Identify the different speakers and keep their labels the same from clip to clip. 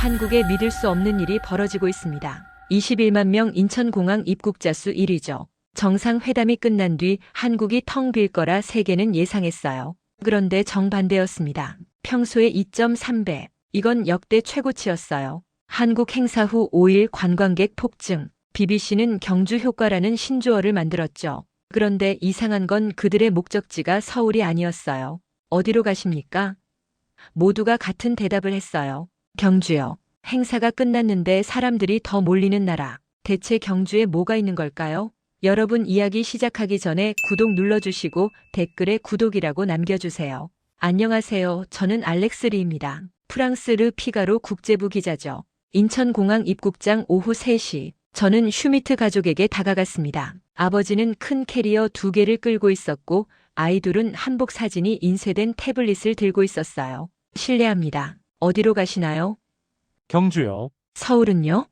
Speaker 1: 한국에 믿을 수 없는 일이 벌어지고 있습니다. 21만 명 인천공항 입국자 수 1위죠. 정상회담이 끝난 뒤 한국이 텅 빌 거라 세계는 예상했어요. 그런데 정반대였습니다. 평소의 2.3배. 이건 역대 최고치였어요. 한국 행사 후 5일 관광객 폭증. BBC는 경주 효과라는 신조어를 만들었죠. 그런데 이상한 건 그들의 목적지가 서울이 아니었어요. 어디로 가십니까? 모두가 같은 대답을 했어요. 경주요. 행사가 끝났는데 사람들이 더 몰리는 나라. 대체 경주에 뭐가 있는 걸까요? 여러분 이야기 시작하기 전에 구독 눌러주시고 댓글에 구독이라고 남겨주세요. 안녕하세요. 저는 알렉스 리입니다. 프랑스 르 피가로 국제부 기자죠. 인천공항 입국장 오후 3시. 저는 슈미트 가족에게 다가갔습니다. 아버지는 큰 캐리어 2개를 끌고 있었고 아이들은 한복 사진이 인쇄된 태블릿을 들고 있었어요. 실례합니다. 어디로 가시나요?
Speaker 2: 경주요?
Speaker 1: 서울은요?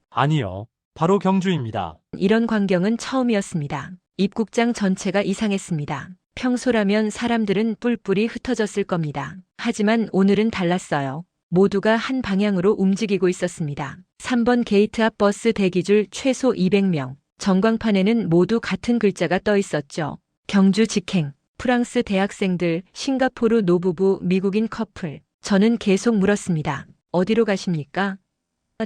Speaker 2: 아니요. 바로 경주입니다.
Speaker 1: 이런 광경은 처음이었습니다. 입국장 전체가 이상했습니다. 평소라면 사람들은 뿔뿔이 흩어졌을 겁니다. 하지만 오늘은 달랐어요. 모두가 한 방향으로 움직이고 있었습니다. 3번 게이트 앞 버스 대기줄 최소 200명. 전광판에는 모두 같은 글자가 떠 있었죠. 경주 직행, 프랑스 대학생들, 싱가포르 노부부, 미국인 커플. 저는 계속 물었습니다. 어디로 가십니까?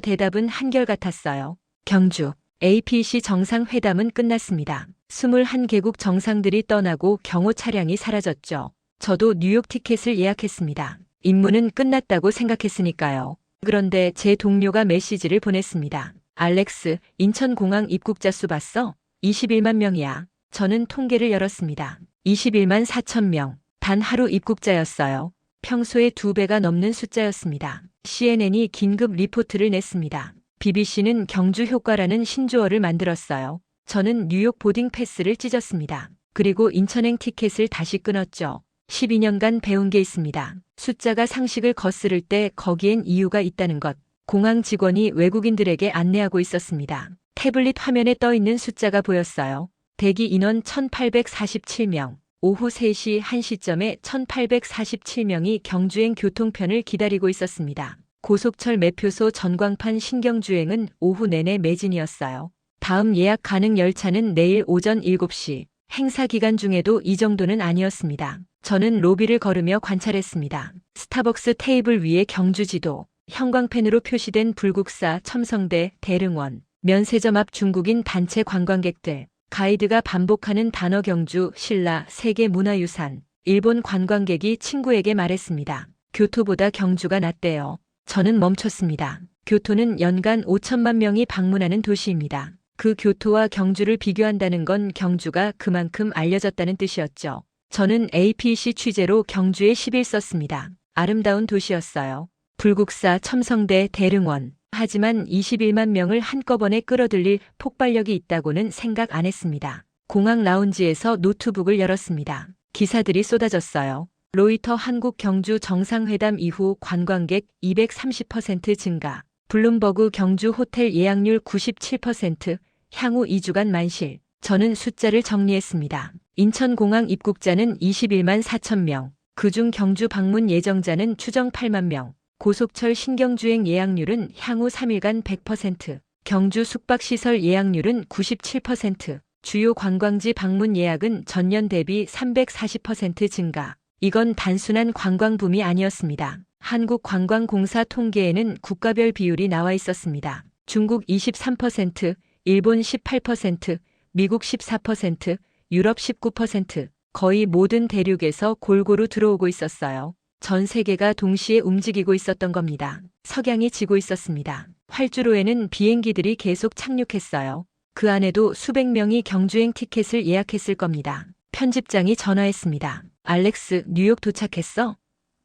Speaker 1: 대답은 한결같았어요. 경주. APC 정상회담은 끝났습니다. 21개국 정상들이 떠나고 경호 차량이 사라졌죠. 저도 뉴욕 티켓을 예약했습니다. 임무는 끝났다고 생각했으니까요. 그런데 제 동료가 메시지를 보냈습니다. 알렉스, 인천공항 입국자 수 봤어? 21만 명이야. 저는 통계를 열었습니다. 21만 4천 명. 단 하루 입국자였어요. 평소의 2배가 넘는 숫자였습니다. CNN이 긴급 리포트를 냈습니다. BBC는 경주 효과라는 신조어를 만들었어요. 저는 뉴욕 보딩 패스를 찢었습니다. 그리고 인천행 티켓을 다시 끊었죠. 12년간 배운 게 있습니다. 숫자가 상식을 거스를 때 거기엔 이유가 있다는 것. 공항 직원이 외국인들에게 안내하고 있었습니다. 태블릿 화면에 떠 있는 숫자가 보였어요. 대기 인원 1847명. 오후 3시 1시점에 1847명이 경주행 교통편을 기다리고 있었습니다. 고속철 매표소 전광판 신경주행은 오후 내내 매진이었어요. 다음 예약 가능 열차는 내일 오전 7시. 행사 기간 중에도 이 정도는 아니었습니다. 저는 로비를 걸으며 관찰했습니다. 스타벅스 테이블 위에 경주 지도, 형광펜으로 표시된 불국사, 첨성대, 대릉원, 면세점 앞 중국인 단체 관광객들, 가이드가 반복하는 단어 경주, 신라, 세계문화유산. 일본 관광객이 친구에게 말했습니다. 교토보다 경주가 낫대요. 저는 멈췄습니다. 교토는 연간 5천만 명이 방문하는 도시입니다. 그 교토와 경주를 비교한다는 건 경주가 그만큼 알려졌다는 뜻이었죠. 저는 APC 취재로 경주에 10일 썼습니다. 아름다운 도시였어요. 불국사, 첨성대, 대릉원. 하지만 21만 명을 한꺼번에 끌어들일 폭발력이 있다고는 생각 안 했습니다. 공항 라운지에서 노트북을 열었습니다. 기사들이 쏟아졌어요. 로이터 한국 경주 정상회담 이후 관광객 230% 증가. 블룸버그 경주 호텔 예약률 97%. 향후 2주간 만실. 저는 숫자를 정리했습니다. 인천공항 입국자는 21만 4천 명. 그중 경주 방문 예정자는 추정 8만 명. 고속철 신경주행 예약률은 향후 3일간 100%. 경주 숙박시설 예약률은 97%. 주요 관광지 방문 예약은 전년 대비 340% 증가. 이건 단순한 관광붐이 아니었습니다. 한국관광공사 통계에는 국가별 비율이 나와 있었습니다. 중국 23%, 일본 18%, 미국 14%, 유럽 19%, 거의 모든 대륙에서 골고루 들어오고 있었어요. 전 세계가 동시에 움직이고 있었던 겁니다. 석양이 지고 있었습니다. 활주로에는 비행기들이 계속 착륙했어요. 그 안에도 수백 명이 경주행 티켓을 예약했을 겁니다. 편집장이 전화했습니다. 알렉스, 뉴욕 도착했어?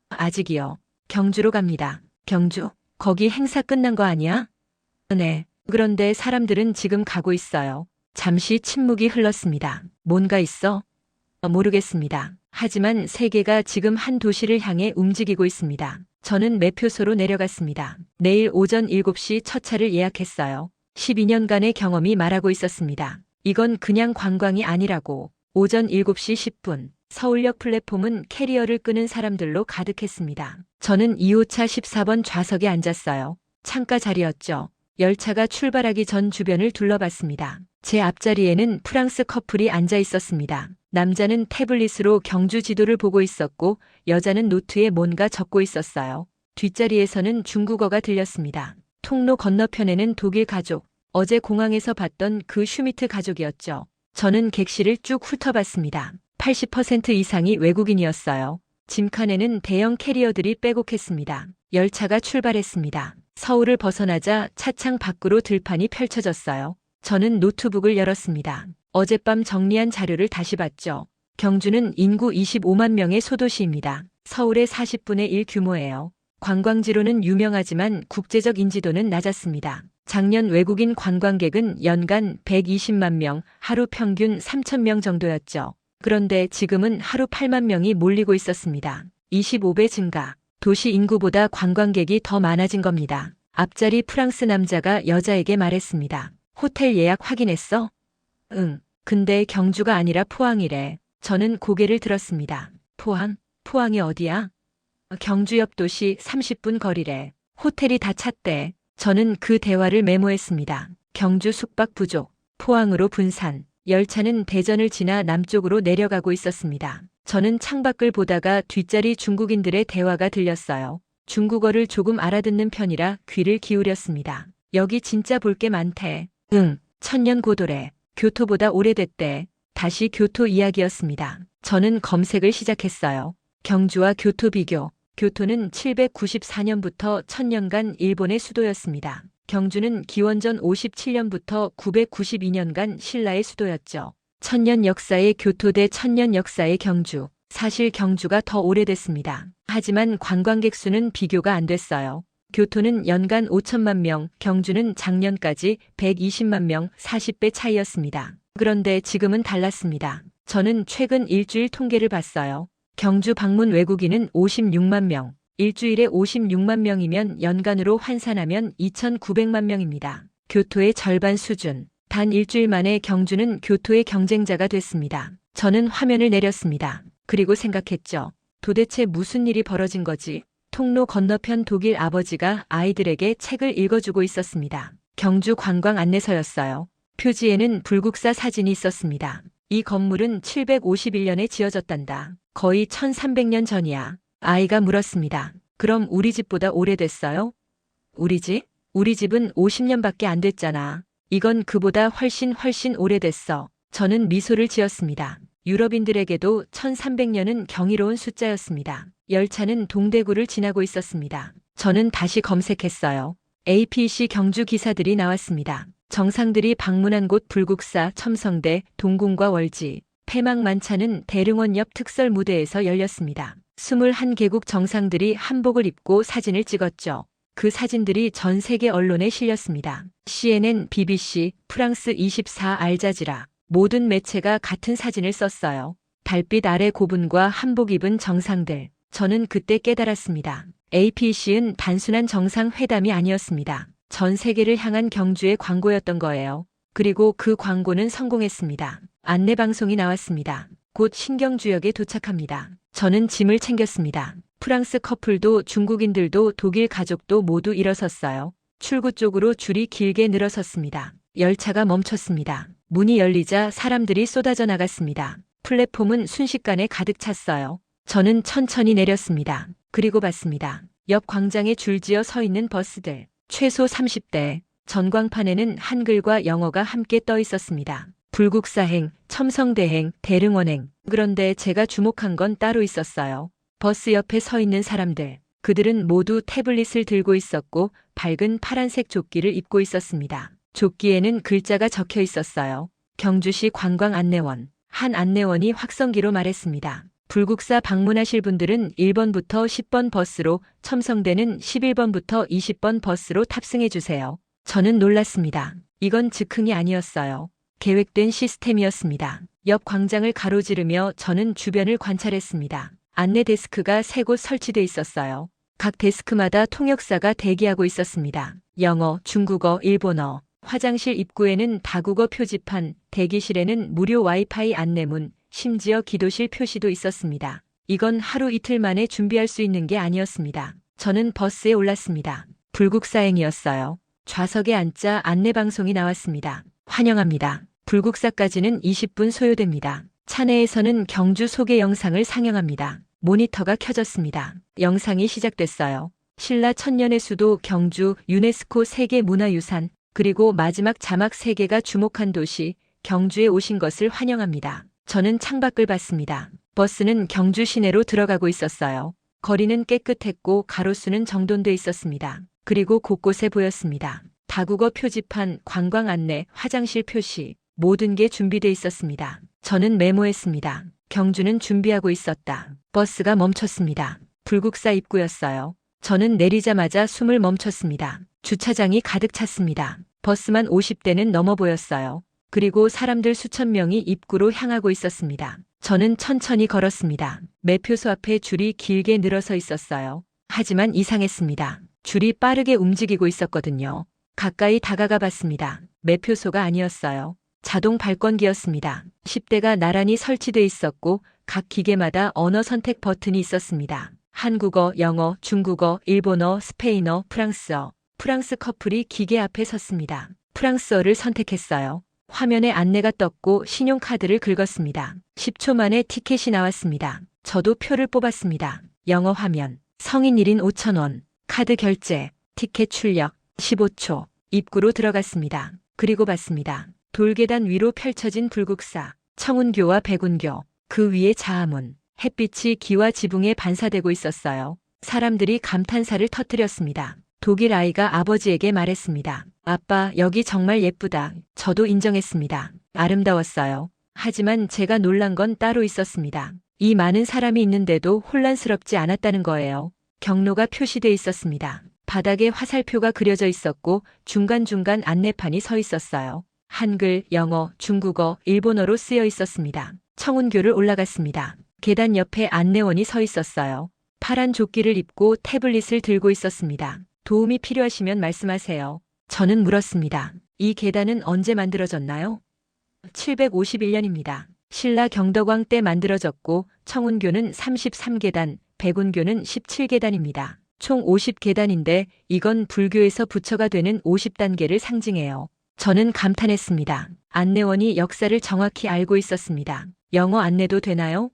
Speaker 1: 아직이요. 경주로 갑니다. 경주? 거기 행사 끝난 거 아니야? 네. 그런데 사람들은 지금 가고 있어요. 잠시 침묵이 흘렀습니다. 뭔가 있어? 모르겠습니다. 하지만 세계가 지금 한 도시를 향해 움직이고 있습니다. 저는 매표소로 내려갔습니다. 내일 오전 7시 첫 차를 예약했어요. 12년간의 경험이 말하고 있었습니다. 이건 그냥 관광이 아니라고. 오전 7시 10분. 서울역 플랫폼은 캐리어를 끄는 사람들로 가득했습니다. 저는 2호차 14번 좌석에 앉았어요. 창가 자리였죠. 열차가 출발하기 전 주변을 둘러봤습니다. 제 앞자리에는 프랑스 커플이 앉아 있었습니다. 남자는 태블릿으로 경주 지도를 보고 있었고 여자는 노트에 뭔가 적고 있었어요. 뒷자리에서는 중국어가 들렸습니다. 통로 건너편에는 독일 가족, 어제 공항에서 봤던 그 슈미트 가족이었죠. 저는 객실을 쭉 훑어봤습니다. 80% 이상이 외국인이었어요. 짐칸에는 대형 캐리어들이 빼곡했습니다. 열차가 출발했습니다. 서울을 벗어나자 차창 밖으로 들판이 펼쳐졌어요. 저는 노트북을 열었습니다. 어젯밤 정리한 자료를 다시 봤죠. 경주는 인구 25만 명의 소도시입니다. 서울의 40분의 1 규모예요. 관광지로는 유명하지만 국제적 인지도는 낮았습니다. 작년 외국인 관광객은 연간 120만 명, 하루 평균 3천 명 정도였죠. 그런데 지금은 하루 8만 명이 몰리고 있었습니다. 25배 증가. 도시 인구보다 관광객이 더 많아진 겁니다. 앞자리 프랑스 남자가 여자에게 말했습니다. 호텔 예약 확인했어? 응. 근데 경주가 아니라 포항이래. 저는 고개를 들었습니다. 포항? 포항이 어디야? 경주 옆 도시 30분 거리래. 호텔이 다 찼대. 저는 그 대화를 메모했습니다. 경주 숙박 부족. 포항으로 분산. 열차는 대전을 지나 남쪽으로 내려가고 있었습니다. 저는 창밖을 보다가 뒷자리 중국인들의 대화가 들렸어요. 중국어를 조금 알아듣는 편이라 귀를 기울였습니다. 여기 진짜 볼 게 많대. 응, 천년고도래. 교토보다 오래됐대. 다시 교토 이야기였습니다. 저는 검색을 시작했어요. 경주와 교토 비교. 교토는 794년부터 1000년간 일본의 수도였습니다. 경주는 기원전 57년부터 992년간 신라의 수도였죠. 1000년 역사의 교토 대 1000년 역사의 경주. 사실 경주가 더 오래됐습니다. 하지만 관광객 수는 비교가 안 됐어요. 교토는 연간 5천만 명, 경주는 작년까지 120만 명, 40배 차이였습니다. 그런데 지금은 달랐습니다. 저는 최근 일주일 통계를 봤어요. 경주 방문 외국인은 56만 명. 일주일에 56만 명이면 연간으로 환산하면 2,900만 명입니다. 교토의 절반 수준. 단 일주일 만에 경주는 교토의 경쟁자가 됐습니다. 저는 화면을 내렸습니다. 그리고 생각했죠. 도대체 무슨 일이 벌어진 거지? 통로 건너편 독일 아버지가 아이들에게 책을 읽어주고 있었습니다. 경주 관광 안내서였어요. 표지에는 불국사 사진이 있었습니다. 이 건물은 751년에 지어졌단다. 거의 1300년 전이야. 아이가 물었습니다. 그럼 우리 집보다 오래됐어요? 우리 집? 우리 집은 50년밖에 안 됐잖아. 이건 그보다 훨씬 오래됐어. 저는 미소를 지었습니다. 유럽인들에게도 1300년은 경이로운 숫자였습니다. 열차는 동대구를 지나고 있었습니다. 저는 다시 검색했어요. APC 경주 기사들이 나왔습니다. 정상들이 방문한 곳 불국사, 첨성대, 동궁과 월지, 폐막만찬은 대릉원 옆 특설 무대에서 열렸습니다. 21개국 정상들이 한복을 입고 사진을 찍었죠. 그 사진들이 전 세계 언론에 실렸습니다. CNN, BBC, 프랑스 24, 알자지라 모든 매체가 같은 사진을 썼어요. 달빛 아래 고분과 한복 입은 정상들. 저는 그때 깨달았습니다. APC는 단순한 정상회담이 아니었습니다. 전 세계를 향한 경주의 광고였던 거예요. 그리고 그 광고는 성공했습니다. 안내방송이 나왔습니다. 곧 신경주역에 도착합니다. 저는 짐을 챙겼습니다. 프랑스 커플도 중국인들도 독일 가족도 모두 일어섰어요. 출구 쪽으로 줄이 길게 늘어섰습니다. 열차가 멈췄습니다. 문이 열리자 사람들이 쏟아져 나갔습니다. 플랫폼은 순식간에 가득 찼어요. 저는 천천히 내렸습니다. 그리고 봤습니다. 옆 광장에 줄지어 서 있는 버스들. 최소 30대. 전광판에는 한글과 영어가 함께 떠 있었습니다. 불국사행, 첨성대행, 대릉원행. 그런데 제가 주목한 건 따로 있었어요. 버스 옆에 서 있는 사람들. 그들은 모두 태블릿을 들고 있었고 밝은 파란색 조끼를 입고 있었습니다. 조끼에는 글자가 적혀 있었어요. 경주시 관광안내원. 한 안내원이 확성기로 말했습니다. 불국사 방문하실 분들은 1번부터 10번 버스로, 첨성대는 11번부터 20번 버스로 탑승해 주세요. 저는 놀랐습니다. 이건 즉흥이 아니었어요. 계획된 시스템이었습니다. 옆 광장을 가로지르며 저는 주변을 관찰했습니다. 안내 데스크가 3곳 설치돼 있었어요. 각 데스크마다 통역사가 대기하고 있었습니다. 영어, 중국어, 일본어. 화장실 입구에는 다국어 표지판, 대기실에는 무료 와이파이 안내문, 심지어 기도실 표시도 있었습니다. 이건 하루 이틀 만에 준비할 수 있는 게 아니었습니다. 저는 버스에 올랐습니다. 불국사행이었어요. 좌석에 앉자 안내방송이 나왔습니다. 환영합니다. 불국사까지는 20분 소요됩니다. 차내에서는 경주 소개 영상을 상영합니다. 모니터가 켜졌습니다. 영상이 시작됐어요. 신라 천년의 수도 경주 유네스코 세계문화유산 그리고 마지막 자막 3개가 주목한 도시 경주에 오신 것을 환영합니다. 저는 창밖을 봤습니다. 버스는 경주 시내로 들어가고 있었어요. 거리는 깨끗했고 가로수는 정돈돼 있었습니다. 그리고 곳곳에 보였습니다. 다국어 표지판, 관광 안내, 화장실 표시, 모든 게 준비돼 있었습니다. 저는 메모했습니다. 경주는 준비하고 있었다. 버스가 멈췄습니다. 불국사 입구였어요. 저는 내리자마자 숨을 멈췄습니다. 주차장이 가득 찼습니다. 버스만 50대는 넘어 보였어요. 그리고 사람들 수천 명이 입구로 향하고 있었습니다. 저는 천천히 걸었습니다. 매표소 앞에 줄이 길게 늘어서 있었어요. 하지만 이상했습니다. 줄이 빠르게 움직이고 있었거든요. 가까이 다가가 봤습니다. 매표소가 아니었어요. 자동 발권기였습니다. 10대가 나란히 설치돼 있었고 각 기계마다 언어 선택 버튼이 있었습니다. 한국어, 영어, 중국어, 일본어, 스페인어, 프랑스어. 프랑스 커플이 기계 앞에 섰습니다. 프랑스어를 선택했어요. 화면에 안내가 떴고 신용카드를 긁었습니다. 10초 만에 티켓이 나왔습니다. 저도 표를 뽑았습니다. 영어 화면. 성인 1인 5,000원. 카드 결제. 티켓 출력. 15초. 입구로 들어갔습니다. 그리고 봤습니다. 돌계단 위로 펼쳐진 불국사. 청운교와 백운교. 그 위에 자아문. 햇빛이 기와 지붕에 반사되고 있었어요. 사람들이 감탄사를 터뜨렸습니다. 독일 아이가 아버지에게 말했습니다. 아빠, 여기 정말 예쁘다. 저도 인정했습니다. 아름다웠어요. 하지만 제가 놀란 건 따로 있었습니다. 이 많은 사람이 있는데도 혼란스럽지 않았다는 거예요. 경로가 표시돼 있었습니다. 바닥에 화살표가 그려져 있었고 중간중간 안내판이 서 있었어요. 한글, 영어, 중국어, 일본어로 쓰여 있었습니다. 청운교를 올라갔습니다. 계단 옆에 안내원이 서 있었어요. 파란 조끼를 입고 태블릿을 들고 있었습니다. 도움이 필요하시면 말씀하세요. 저는 물었습니다. 이 계단은 언제 만들어졌나요? 751년입니다. 신라 경덕왕 때 만들어졌고 청운교는 33계단, 백운교는 17계단입니다. 총 50계단인데 이건 불교에서 부처가 되는 50단계를 상징해요. 저는 감탄했습니다. 안내원이 역사를 정확히 알고 있었습니다. 영어 안내도 되나요?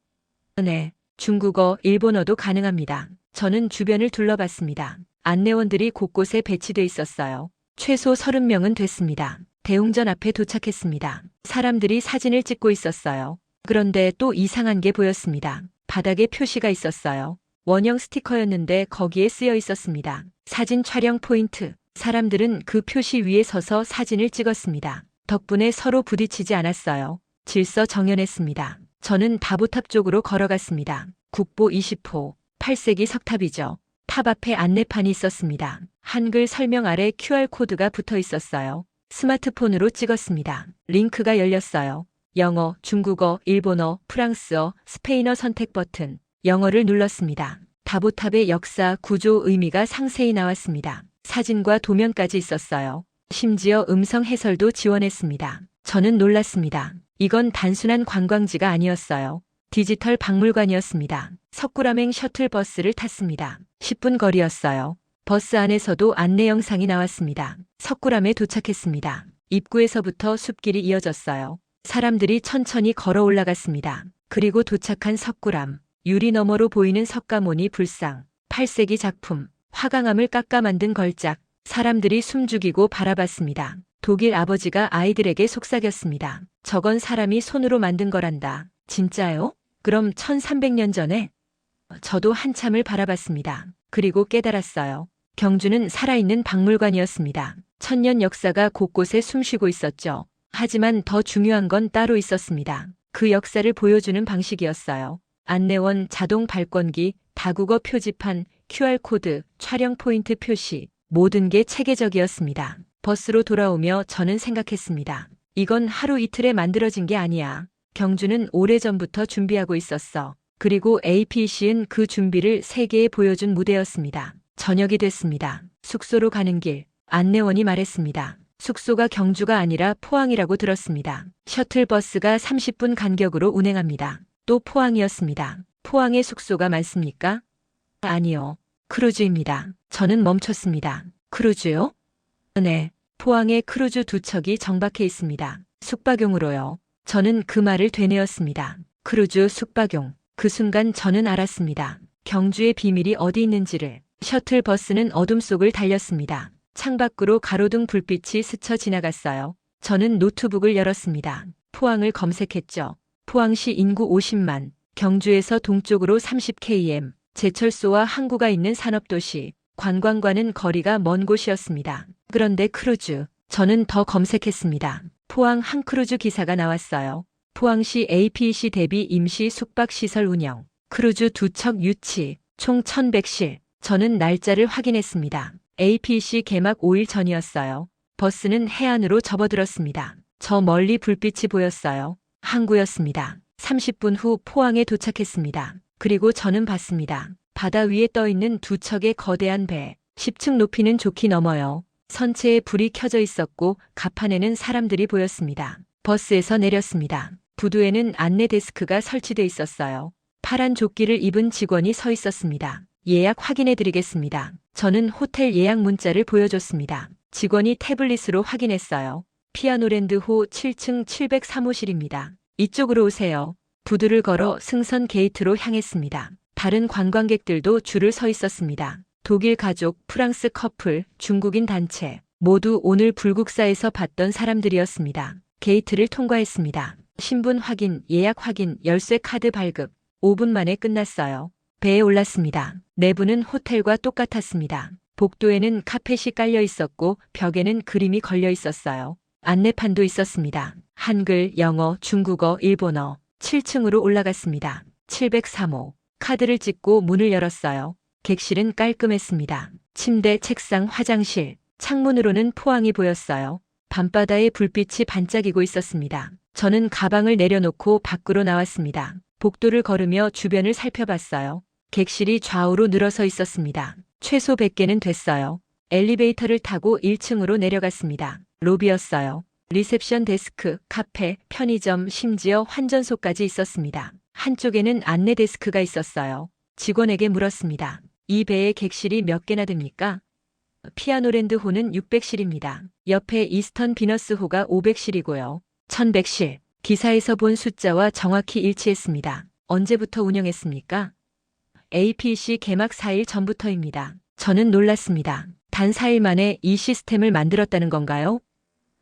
Speaker 1: 네. 중국어, 일본어도 가능합니다. 저는 주변을 둘러봤습니다. 안내원들이 곳곳에 배치돼 있었어요. 최소 30명은 됐습니다. 대웅전 앞에 도착했습니다. 사람들이 사진을 찍고 있었어요. 그런데 또 이상한 게 보였습니다. 바닥에 표시가 있었어요. 원형 스티커였는데 거기에 쓰여 있었습니다. 사진 촬영 포인트. 사람들은 그 표시 위에 서서 사진을 찍었습니다. 덕분에 서로 부딪히지 않았어요. 질서 정연했습니다. 저는 다보탑 쪽으로 걸어갔습니다. 국보 20호. 8세기 석탑이죠. 탑 앞에 안내판이 있었습니다. 한글 설명 아래 QR코드가 붙어 있었어요. 스마트폰으로 찍었습니다. 링크가 열렸어요. 영어, 중국어, 일본어, 프랑스어, 스페인어 선택 버튼. 영어를 눌렀습니다. 다보탑의 역사, 구조, 의미가 상세히 나왔습니다. 사진과 도면까지 있었어요. 심지어 음성 해설도 지원했습니다. 저는 놀랐습니다. 이건 단순한 관광지가 아니었어요. 디지털 박물관이었습니다. 석굴암행 셔틀버스를 탔습니다. 10분 거리였어요. 버스 안에서도 안내 영상이 나왔습니다. 석굴암에 도착했습니다. 입구에서부터 숲길이 이어졌어요. 사람들이 천천히 걸어 올라갔습니다. 그리고 도착한 석굴암. 유리 너머로 보이는 석가모니 불상. 8세기 작품. 화강암을 깎아 만든 걸작. 사람들이 숨죽이고 바라봤습니다. 독일 아버지가 아이들에게 속삭였습니다. 저건 사람이 손으로 만든 거란다. 진짜요? 그럼 1300년 전에? 저도 한참을 바라봤습니다. 그리고 깨달았어요. 경주는 살아있는 박물관이었습니다. 천년 역사가 곳곳에 숨쉬고 있었죠. 하지만 더 중요한 건 따로 있었습니다. 그 역사를 보여주는 방식이었어요. 안내원, 자동 발권기, 다국어 표지판, QR코드, 촬영 포인트 표시, 모든 게 체계적이었습니다. 버스로 돌아오며 저는 생각했습니다. 이건 하루 이틀에 만들어진 게 아니야. 경주는 오래전부터 준비하고 있었어. 그리고 APC는 그 준비를 세계에 보여준 무대였습니다. 저녁이 됐습니다. 숙소로 가는 길, 안내원이 말했습니다. 숙소가 경주가 아니라 포항이라고 들었습니다. 셔틀버스가 30분 간격으로 운행합니다. 또 포항이었습니다. 포항에 숙소가 많습니까? 아니요. 크루즈입니다. 저는 멈췄습니다. 크루즈요? 네. 포항에 크루즈 2척이 정박해 있습니다. 숙박용으로요. 저는 그 말을 되뇌었습니다. 크루즈 숙박용. 그 순간 저는 알았습니다. 경주의 비밀이 어디 있는지를. 셔틀버스는 어둠 속을 달렸습니다. 창밖으로 가로등 불빛이 스쳐 지나갔어요. 저는 노트북을 열었습니다. 포항을 검색했죠. 포항시 인구 50만, 경주에서 동쪽으로 30km, 제철소와 항구가 있는 산업도시, 관광과는 거리가 먼 곳이었습니다. 그런데 크루즈, 저는 더 검색했습니다. 포항 한 크루즈 기사가 나왔어요. 포항시 APC 대비 임시 숙박시설 운영, 크루즈 2척 유치, 총 1100실. 저는 날짜를 확인했습니다. APC 개막 5일 전이었어요. 버스는 해안으로 접어들었습니다. 저 멀리 불빛이 보였어요. 항구였습니다. 30분 후 포항에 도착했습니다. 그리고 저는 봤습니다. 바다 위에 떠있는 2척의 거대한 배. 10층 높이는 좋게 넘어요. 선체에 불이 켜져 있었고 갑판에는 사람들이 보였습니다. 버스에서 내렸습니다. 부두에는 안내 데스크가 설치돼 있었어요. 파란 조끼를 입은 직원이 서 있었습니다. 예약 확인해 드리겠습니다. 저는 호텔 예약 문자를 보여줬습니다. 직원이 태블릿으로 확인했어요. 피아노랜드호 7층 703호실입니다. 이쪽으로 오세요. 부두를 걸어 승선 게이트로 향했습니다. 다른 관광객들도 줄을 서 있었습니다. 독일 가족, 프랑스 커플, 중국인 단체, 모두 오늘 불국사에서 봤던 사람들이었습니다. 게이트를 통과했습니다. 신분 확인, 예약 확인, 열쇠 카드 발급. 5분 만에 끝났어요. 배에 올랐습니다. 내부는 호텔과 똑같았습니다. 복도에는 카펫이 깔려 있었고 벽에는 그림이 걸려 있었어요. 안내판도 있었습니다. 한글, 영어, 중국어, 일본어. 7층으로 올라갔습니다. 703호. 카드를 찍고 문을 열었어요. 객실은 깔끔했습니다. 침대, 책상, 화장실. 창문으로는 포항이 보였어요. 밤바다의 불빛이 반짝이고 있었습니다. 저는 가방을 내려놓고 밖으로 나왔습니다. 복도를 걸으며 주변을 살펴봤어요. 객실이 좌우로 늘어서 있었습니다. 최소 100개는 됐어요. 엘리베이터를 타고 1층으로 내려갔습니다. 로비였어요. 리셉션 데스크, 카페, 편의점, 심지어 환전소까지 있었습니다. 한쪽에는 안내 데스크가 있었어요. 직원에게 물었습니다. 이 배에 객실이 몇 개나 됩니까? 피아노랜드호는 600실입니다. 옆에 이스턴 비너스호가 500실이고요. 1100실. 기사에서 본 숫자와 정확히 일치했습니다. 언제부터 운영했습니까? APC 개막 4일 전부터입니다. 저는 놀랐습니다. 단 4일 만에 이 시스템을 만들었다는 건가요?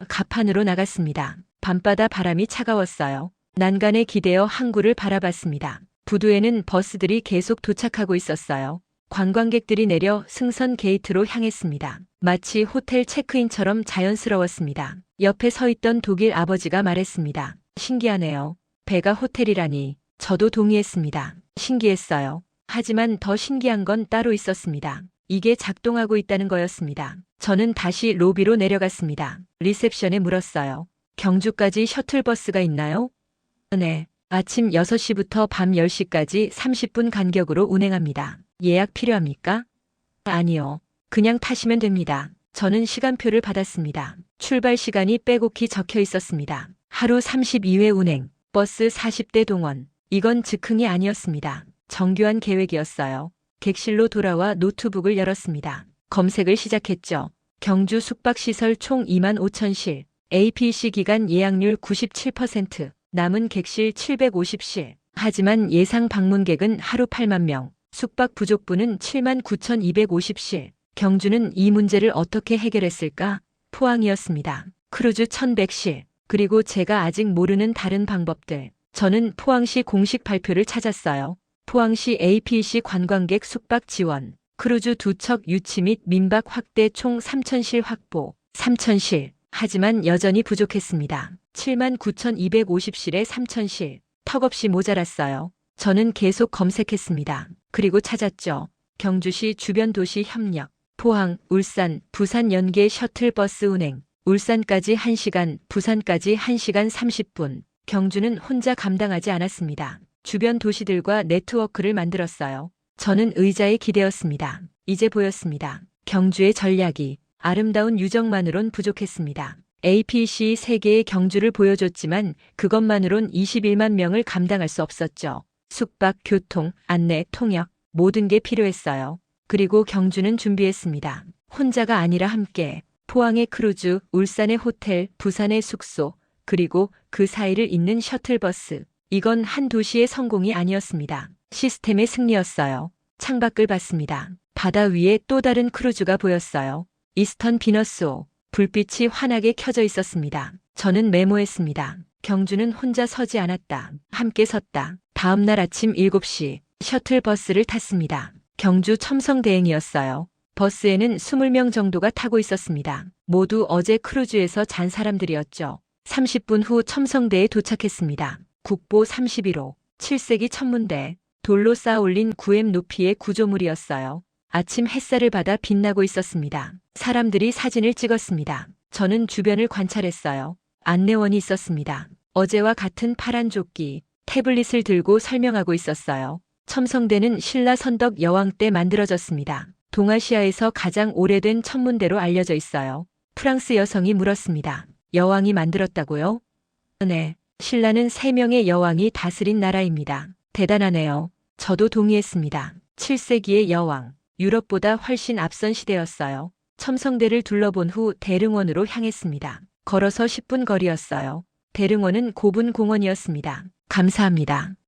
Speaker 1: 갑판으로 나갔습니다. 밤바다 바람이 차가웠어요. 난간에 기대어 항구를 바라봤습니다. 부두에는 버스들이 계속 도착하고 있었어요. 관광객들이 내려 승선 게이트로 향했습니다. 마치 호텔 체크인처럼 자연스러웠습니다. 옆에 서 있던 독일 아버지가 말했습니다. 신기하네요. 배가 호텔이라니. 저도 동의했습니다. 신기했어요. 하지만 더 신기한 건 따로 있었습니다. 이게 작동하고 있다는 거였습니다. 저는 다시 로비로 내려갔습니다. 리셉션에 물었어요. 경주까지 셔틀버스가 있나요? 네. 아침 6시부터 밤 10시까지 30분 간격으로 운행합니다. 예약 필요합니까? 아니요. 그냥 타시면 됩니다. 저는 시간표를 받았습니다. 출발 시간이 빼곡히 적혀 있었습니다. 하루 32회 운행, 버스 40대 동원. 이건 즉흥이 아니었습니다. 정교한 계획이었어요. 객실로 돌아와 노트북을 열었습니다. 검색을 시작했죠. 경주 숙박시설 총 25,000실, APC 기간 예약률 97%, 남은 객실 750실. 하지만 예상 방문객은 하루 8만 명, 숙박 부족분은 79,250실. 경주는 이 문제를 어떻게 해결했을까? 포항이었습니다. 크루즈 1100실, 그리고 제가 아직 모르는 다른 방법들. 저는 포항시 공식 발표를 찾았어요. 포항시 APC 관광객 숙박 지원, 크루즈 2척 유치 및 민박 확대 총 3,000실 확보, 3,000실. 하지만 여전히 부족했습니다. 79,250실에 3,000실. 턱없이 모자랐어요. 저는 계속 검색했습니다. 그리고 찾았죠. 경주시 주변 도시 협력, 포항, 울산, 부산 연계 셔틀버스 운행, 울산까지 1시간, 부산까지 1시간 30분. 경주는 혼자 감당하지 않았습니다. 주변 도시들과 네트워크를 만들었어요. 저는 의자에 기대었습니다. 이제 보였습니다. 경주의 전략이 아름다운 유적만으론 부족했습니다. APC 세계의 경주를 보여줬지만 그것만으론 21만 명을 감당할 수 없었죠. 숙박, 교통, 안내, 통역, 모든 게 필요했어요. 그리고 경주는 준비했습니다. 혼자가 아니라 함께. 포항의 크루즈, 울산의 호텔, 부산의 숙소, 그리고 그 사이를 잇는 셔틀버스. 이건 한 도시의 성공이 아니었습니다. 시스템의 승리였어요. 창밖을 봤습니다. 바다 위에 또 다른 크루즈가 보였어요. 이스턴 비너스호. 불빛이 환하게 켜져 있었습니다. 저는 메모했습니다. 경주는 혼자 서지 않았다. 함께 섰다. 다음 날 아침 7시 셔틀버스를 탔습니다. 경주 첨성대행이었어요. 버스에는 20명 정도가 타고 있었습니다. 모두 어제 크루즈에서 잔 사람들이었죠. 30분 후 첨성대에 도착했습니다. 국보 31호, 7세기 천문대, 돌로 쌓아 올린 9m 높이의 구조물이었어요. 아침 햇살을 받아 빛나고 있었습니다. 사람들이 사진을 찍었습니다. 저는 주변을 관찰했어요. 안내원이 있었습니다. 어제와 같은 파란 조끼, 태블릿을 들고 설명하고 있었어요. 첨성대는 신라 선덕 여왕 때 만들어졌습니다. 동아시아에서 가장 오래된 천문대로 알려져 있어요. 프랑스 여성이 물었습니다. 여왕이 만들었다고요? 네. 신라는 3명의 여왕이 다스린 나라입니다. 대단하네요. 저도 동의했습니다. 7세기의 여왕. 유럽보다 훨씬 앞선 시대였어요. 첨성대를 둘러본 후 대릉원으로 향했습니다. 걸어서 10분 거리였어요. 대릉원은 고분 공원이었습니다. 감사합니다.